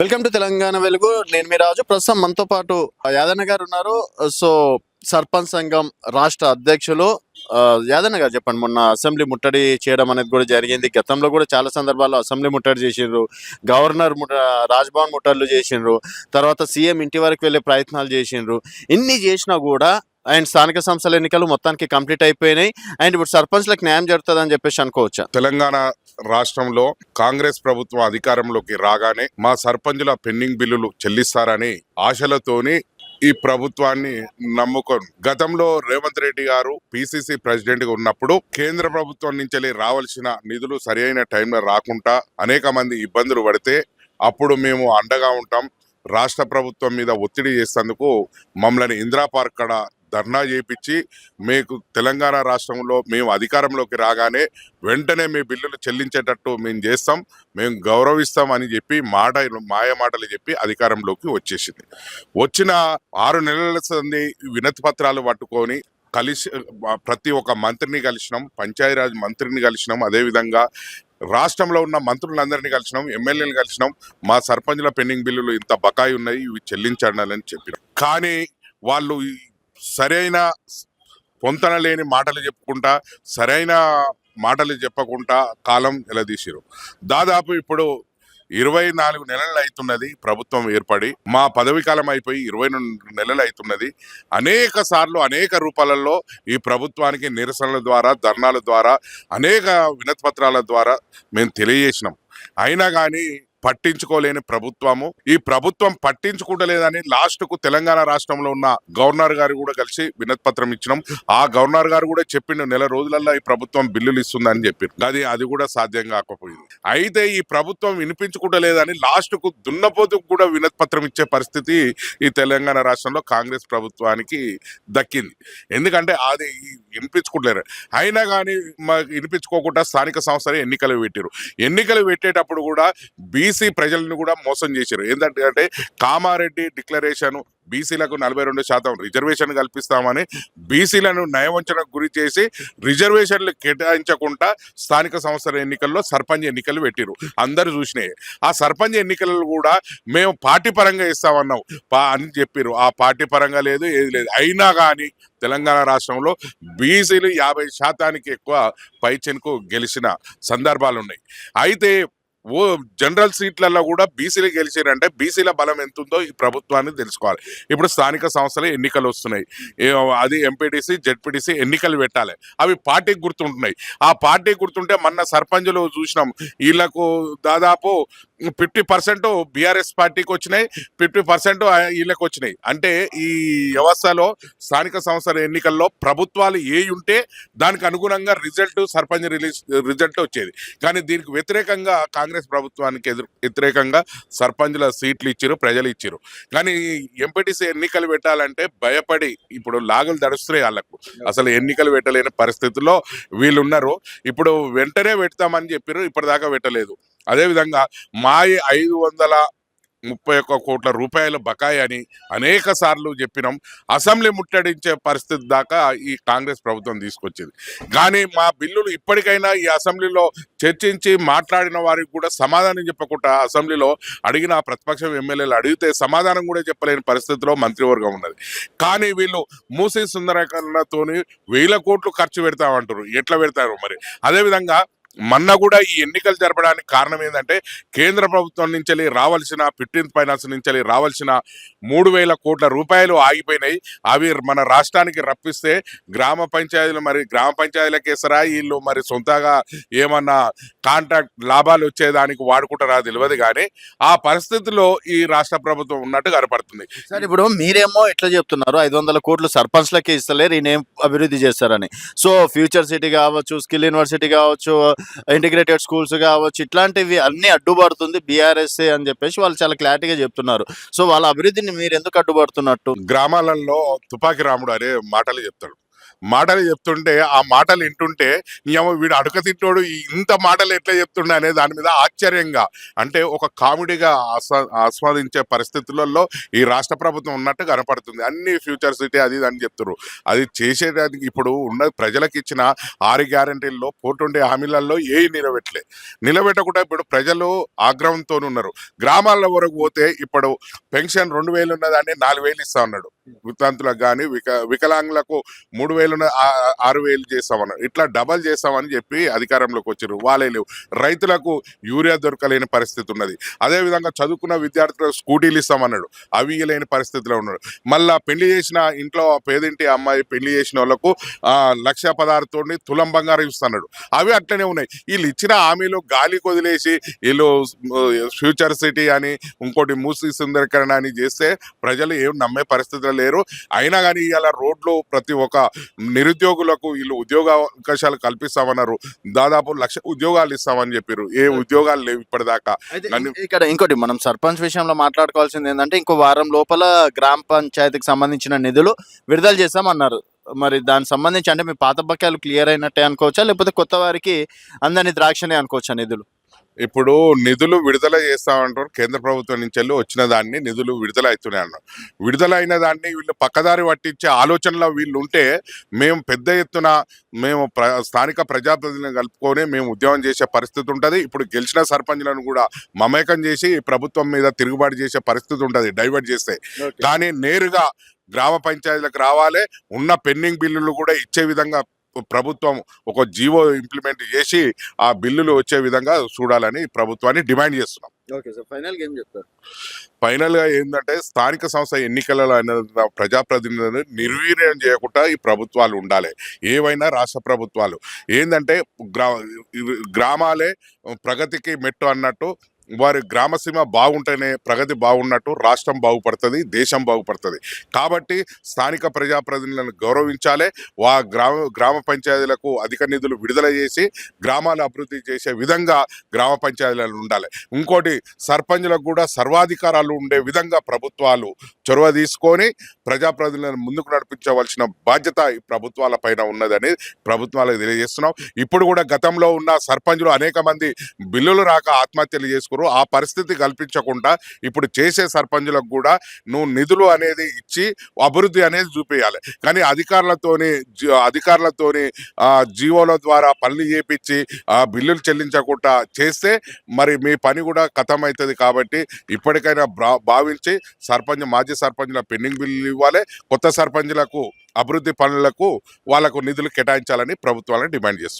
Welcome to Telangana వెలుగు. నేను మీ రాజు. ప్రస్తుతం మనతో పాటు యాదన్న గారు ఉన్నారు. సో సర్పంచ్ సంఘం రాష్ట్ర అధ్యక్షులు యాదన్న గారు, చెప్పండి. మొన్న అసెంబ్లీ ముట్టడి చేయడం అనేది కూడా జరిగింది. గతంలో కూడా చాలా సందర్భాల్లో అసెంబ్లీ ముట్టడి చేసిండ్రు, గవర్నర్ రాజ్భవన్ ముట్టడిలు చేసిండ్రు, తర్వాత సీఎం ఇంటి వరకు వెళ్ళే ప్రయత్నాలు చేసిండ్రు. ఇన్ని చేసినా కూడా అండ్ స్థానిక సంస్థల ఎన్నికలు మొత్తానికి కంప్లీట్ అయిపోయినాయి. అండ్ ఇప్పుడు సర్పంచ్లకు న్యాయం జరుగుతుంది అని చెప్పేసి అనుకోవచ్చా? తెలంగాణ రాష్ట్రంలో కాంగ్రెస్ ప్రభుత్వం అధికారంలోకి రాగానే మా సర్పంచుల పెండింగ్ బిల్లులు చెల్లిస్తారని ఆశలతోని ఈ ప్రభుత్వాన్ని నమ్ముకొని గతంలో రేవంత్ రెడ్డి గారు పిసిసి ప్రెసిడెంట్ గా ఉన్నప్పుడు కేంద్ర ప్రభుత్వం నుంచి రావాల్సిన నిధులు సరైన టైంలో రాకుండా అనేక మంది ఇబ్బందులు పడితే అప్పుడు మేము అండగా ఉంటాం, రాష్ట్ర ప్రభుత్వం మీద ఒత్తిడి చేసేందుకు మమ్మల్ని ఇందిరా పార్క్ కాడ ధర్నా చేయించి మీకు తెలంగాణ రాష్ట్రంలో మేము అధికారంలోకి రాగానే వెంటనే మీ బిల్లులు చెల్లించేటట్టు మేము చేస్తాం, మేము గౌరవిస్తాం అని చెప్పి మాయ మాటలు చెప్పి అధికారంలోకి వచ్చేసింది. వచ్చిన 6 నెలల సంది వినతి పత్రాలు పట్టుకొని ప్రతి ఒక్క మంత్రిని కలిసినాం, పంచాయతీరాజ్ మంత్రిని కలిసినాం, అదేవిధంగా రాష్ట్రంలో ఉన్న మంత్రులందరినీ కలిసినాం, ఎమ్మెల్యేలు కలిసినాం. మా సర్పంచుల పెండింగ్ బిల్లులు ఇంత బకాయి ఉన్నాయి, ఇవి చెల్లించాలని చెప్పినాం. కానీ వాళ్ళు సరైన పొంతన లేని మాటలు చెప్పుకుంటా, సరైన మాటలు చెప్పకుండా కాలం ఎలదీసిరు. దాదాపు ఇప్పుడు 24 నెలలు అవుతున్నది ప్రభుత్వం ఏర్పడి, మా పదవి కాలం అయిపోయి 22 నెలలు అవుతున్నది. అనేక సార్లు అనేక రూపాలలో ఈ ప్రభుత్వానికి నిరసనల ద్వారా, ధర్నాల ద్వారా, అనేక వినతి పత్రాల ద్వారా మేము తెలియజేసినాం. అయినా కానీ పట్టించుకోలేని ప్రభుత్వము. ఈ ప్రభుత్వం పట్టించుకుంటలేదని లాస్ట్ కు తెలంగాణ రాష్ట్రంలో ఉన్న గవర్నర్ గారు కూడా కలిసి వినతి పత్రం ఇచ్చినాం. ఆ గవర్నర్ గారు కూడా చెప్పిండు, నెల రోజులలో ఈ ప్రభుత్వం బిల్లులు ఇస్తుందని చెప్పారు. అది కూడా సాధ్యం కాకపోయింది. అయితే ఈ ప్రభుత్వం వినిపించుకుంటలేదని లాస్ట్ కు దున్నపోతుకు కూడా వినతి పత్రం ఇచ్చే పరిస్థితి ఈ తెలంగాణ రాష్ట్రంలో కాంగ్రెస్ ప్రభుత్వానికి దక్కింది. ఎందుకంటే అది వినిపించుకుంటలేరు. అయినా కానీ వినిపించుకోకుండా స్థానిక సంస్థలు ఎన్నికలు పెట్టారు. ఎన్నికలు పెట్టేటప్పుడు కూడా బీసీ ప్రజలను కూడా మోసం చేశారు. ఏంటంటే కామారెడ్డి డిక్లరేషన్ బీసీలకు 42% రిజర్వేషన్ కల్పిస్తామని బీసీలను నయవంచనకు గురి చేసి రిజర్వేషన్లు కేటాయించకుండా స్థానిక సంస్థల ఎన్నికల్లో సర్పంచ్ ఎన్నికలు పెట్టిరు. అందరు చూసినాయి. ఆ సర్పంచ్ ఎన్నికలు కూడా మేము పార్టీ పరంగా ఇస్తామన్నాం అని చెప్పారు. ఆ పార్టీ పరంగా లేదు, ఏది లేదు. అయినా కానీ తెలంగాణ రాష్ట్రంలో బీసీలు 50% ఎక్కువ పైచెన్కు గెలిచిన సందర్భాలు ఉన్నాయి. అయితే జనరల్ సీట్లలో కూడా బీసీలు గెలిచారంటే బీసీల బలం ఎంత ఉందో ఈ ప్రభుత్వాన్ని తెలుసుకోవాలి. ఇప్పుడు స్థానిక సంస్థల ఎన్నికలు వస్తున్నాయి, అది ఎంపీటీసీ జెడ్పీటీసీ ఎన్నికలు పెట్టాలి. అవి పార్టీకి గుర్తుంటున్నాయి. ఆ పార్టీ గుర్తుంటే మొన్న సర్పంచులు చూసినాం, వీళ్ళకు దాదాపు 50% బీఆర్ఎస్ పార్టీకి వచ్చినాయి, 50% వీళ్ళకి వచ్చినాయి. అంటే ఈ వ్యవస్థలో స్థానిక సంస్థల ఎన్నికల్లో ప్రభుత్వాలు ఏ ఉంటే దానికి అనుగుణంగా సర్పంచ్ రిజల్ట్ వచ్చేది. కానీ దీనికి వ్యతిరేకంగా కాంగ్రెస్ ప్రభుత్వానికి వ్యతిరేకంగా సర్పంచుల సీట్లు ఇచ్చారు, ప్రజలు ఇచ్చారు. కానీ ఎంపీటీసీ ఎన్నికలు పెట్టాలంటే భయపడి ఇప్పుడు లాగులు దడుస్తున్నాయి వాళ్ళకు. అసలు ఎన్నికలు పెట్టలేని పరిస్థితుల్లో వీళ్ళు ఉన్నారు. ఇప్పుడు వెంటనే పెడతామని చెప్పారు, ఇప్పటిదాకా పెట్టలేదు. అదేవిధంగా మాయి 531 కోట్ల రూపాయల బకాయి అని అనేక సార్లు చెప్పినాం. అసెంబ్లీ ముట్టడించే పరిస్థితి దాకా ఈ కాంగ్రెస్ ప్రభుత్వం తీసుకొచ్చింది. కానీ మా బిల్లులు ఇప్పటికైనా ఈ అసెంబ్లీలో చర్చించి మాట్లాడిన వారికి కూడా సమాధానం చెప్పకుండా, అసెంబ్లీలో అడిగిన ప్రతిపక్షం ఎమ్మెల్యేలు అడిగితే సమాధానం కూడా చెప్పలేని పరిస్థితిలో మంత్రివర్గం ఉన్నది. కానీ వీళ్ళు మూసీ సుందరీకరణతోని 1000 కోట్లు ఖర్చు పెడతామంటారు. ఎట్లా పెడతారు మరి? అదేవిధంగా మొన్న కూడా ఈ ఎన్నికలు జరపడానికి కారణం ఏంటంటే కేంద్ర ప్రభుత్వం నుంచి రావాల్సిన 15th ఫైనాన్స్ నుంచి రావాల్సిన 3000 కోట్ల రూపాయలు ఆగిపోయినాయి. అవి మన రాష్ట్రానికి రప్పిస్తే గ్రామ పంచాయతీలకు ఇస్తారా, వీళ్ళు మరి సొంతగా ఏమన్నా కాంట్రాక్ట్ లాభాలు వచ్చేదానికి వాడుకుంటారా తెలియదు. కానీ ఆ పరిస్థితిలో ఈ రాష్ట్ర ప్రభుత్వం ఉన్నట్టు కనపడుతుంది. సార్, ఇప్పుడు మీరేమో ఎట్లా చెప్తున్నారు 500 కోట్లు సర్పంచ్లకే ఇస్తలేరు, ఈయనేం అభివృద్ధి చేస్తారని. సో ఫ్యూచర్ సిటీ కావచ్చు, స్కిల్ యూనివర్సిటీ కావచ్చు, ఇంటిగ్రేటెడ్ స్కూల్స్ కావచ్చు, ఇట్లాంటివి అన్ని అడ్డుపడుతుంది బీఆర్ఎస్ అని చెప్పేసి వాళ్ళు చాలా క్లారిటీగా చెప్తున్నారు. సో వాళ్ళ అభివృద్ధిని మీరు ఎందుకు అడ్డుపడుతున్నట్టు? గ్రామాలలో తుపాకి రాముడు అనే మాటలు చెప్తాడు. మాటలు చెప్తుంటే ఆ మాటలు వింటుంటే ఏమో వీడు అడుక తింటోడు ఇంత మాటలు ఎట్లా చెప్తుండే అనే దాని మీద ఆశ్చర్యంగా, అంటే ఒక కామెడీగా ఆస్వాదించే పరిస్థితులలో ఈ రాష్ట్ర ప్రభుత్వం ఉన్నట్టు కనపడుతుంది. అన్ని ఫ్యూచర్ సిటీ అది ఇది అని చెప్తున్నారు. అది చేసేదానికి ఇప్పుడు ఉన్న ప్రజలకు ఇచ్చిన 6 గ్యారంటీల్లో 420 హామీలలో నిలబెట్టకుండా ఇప్పుడు ప్రజలు ఆగ్రహంతో ఉన్నారు. గ్రామాల వరకు పోతే ఇప్పుడు పెన్షన్ 2000 ఉన్నదాన్ని 4000 ఇస్తా ఉన్నాడు. వితంతులకు కానీ వికలాంగులకు 3000 6000 చేస్తామన్నాడు. ఇట్లా డబల్ చేస్తామని చెప్పి అధికారంలోకి వచ్చారు. వాళ్ళే లేవు. రైతులకు యూరియా దొరకలేని పరిస్థితి ఉన్నది. అదే విధంగా చదువుకున్న విద్యార్థులకు స్కూటీలు ఇస్తామన్నాడు. అవి ఇవ్వలేని పరిస్థితిలో ఉన్నాడు. మళ్ళా పెళ్లి చేసిన ఇంట్లో పేదింటి అమ్మాయి పెళ్లి చేసిన వాళ్ళకు 1,16,000 తులం బంగారం ఇస్తున్నాడు. అవి అట్లనే ఉన్నాయి. వీళ్ళు ఇచ్చిన హామీలు గాలి వదిలేసి వీళ్ళు ఫ్యూచర్ సిటీ అని ఇంకోటి మూసి సుందరీకరణ అని చేస్తే ప్రజలు ఏం నమ్మే పరిస్థితిలో లేరు. అయినా కానీ ఇలా రోడ్లు ప్రతి ఒక్క నిరుద్యోగులకు వీళ్ళు ఉద్యోగ అవకాశాలు కల్పిస్తామన్నారు. దాదాపు 1,00,000 ఉద్యోగాలు ఇస్తామని చెప్పారు. ఏ ఉద్యోగాలు లేవు ఇప్పటిదాకా. అయితే ఇక్కడ ఇంకోటి మనం సర్పంచ్ విషయంలో మాట్లాడుకోవాల్సింది ఏంటంటే ఇంకో వారం లోపల గ్రామ పంచాయతీకి సంబంధించిన నిధులు విడుదల చేస్తామన్నారు. మరి దానికి సంబంధించి అంటే మీ పాత బకాయిలు క్లియర్ అయినట్టే అనుకోవచ్చా, లేకపోతే కొత్త వారికి అందని ద్రాక్షనే అనుకోవచ్చా నిధులు? ఇప్పుడు నిధులు విడుదల చేస్తామంటారు. కేంద్ర ప్రభుత్వం నుంచి వెళ్ళి వచ్చిన దాన్ని నిధులు విడుదల అవుతున్నాయి అన్నారు. విడుదల అయిన దాన్ని వీళ్ళు పక్కదారి పట్టించే ఆలోచనలో వీళ్ళు ఉంటే మేము పెద్ద ఎత్తున మేము స్థానిక ప్రజాప్రతినిధులను కలుపుకొని మేము ఉద్యమం చేసే పరిస్థితి ఉంటుంది. ఇప్పుడు గెలిచిన సర్పంచ్లను కూడా మమేకం చేసి ప్రభుత్వం మీద తిరుగుబాటు చేసే పరిస్థితి ఉంటుంది డైవర్ట్ చేస్తే. కానీ నేరుగా గ్రామ పంచాయతీలకు రావాలి. ఉన్న పెండింగ్ బిల్లులు కూడా ఇచ్చే విధంగా ప్రభుత్వం ఒక జీవో ఇంప్లిమెంట్ చేసి ఆ బిల్లులు వచ్చే విధంగా చూడాలని ప్రభుత్వాన్ని డిమాండ్ చేస్తున్నాం. ఓకే సార్, ఫైనల్గా ఏం చెప్తారు? ఫైనల్ గా ఏంటంటే స్థానిక సంస్థ ఎన్నికలలో ప్రజాప్రతినిధులను నిర్వీర్యం చేయకుండా ఈ ప్రభుత్వాలు ఉండాలి. ఏవైనా రాష్ట్ర ప్రభుత్వాలు ఏంటంటే గ్రామాలే ప్రగతికి మెట్టు అన్నట్టు వారి గ్రామసీమ బాగుంటేనే ప్రగతి బాగున్నట్టు రాష్ట్రం బాగుపడుతుంది, దేశం బాగుపడుతుంది. కాబట్టి స్థానిక ప్రజాప్రతినిధులను గౌరవించాలి. గ్రామ పంచాయతీలకు అధిక నిధులు విడుదల చేసి గ్రామాల అభివృద్ధి చేసే విధంగా గ్రామ పంచాయతీలు ఉండాలి. ఇంకోటి సర్పంచులకు కూడా సర్వాధికారాలు ఉండే విధంగా ప్రభుత్వాలు చొరవ తీసుకొని ప్రజాప్రతినిధులను ముందుకు నడిపించవలసిన బాధ్యత ఈ ప్రభుత్వాల పైన ఉన్నదని ప్రభుత్వాలకు తెలియజేస్తున్నాం. ఇప్పుడు కూడా గతంలో ఉన్న సర్పంచులు అనేక మంది బిల్లులు రాక ఆత్మహత్యలు చేసుకున్నారు. ఆ పరిస్థితి కల్పించకుండా ఇప్పుడు చేసే సర్పంచులకు కూడా నువ్వు నిధులు అనేది ఇచ్చి అభివృద్ధి అనేది చూపించాలి. కానీ అధికారులతోని జీవోల ద్వారా పనులు చేపించి బిల్లులు చెల్లించకుండా చేస్తే మరి మీ పని కూడా ఖతం అవుతుంది. కాబట్టి ఇప్పటికైనా భావించి మాజీ సర్పంచుల పెండింగ్ బిల్లులు ఇవ్వాలి. కొత్త సర్పంచులకు అభివృద్ధి పనులకు వాళ్ళకు నిధులు కేటాయించాలని ప్రభుత్వాలను డిమాండ్ చేస్తున్నారు.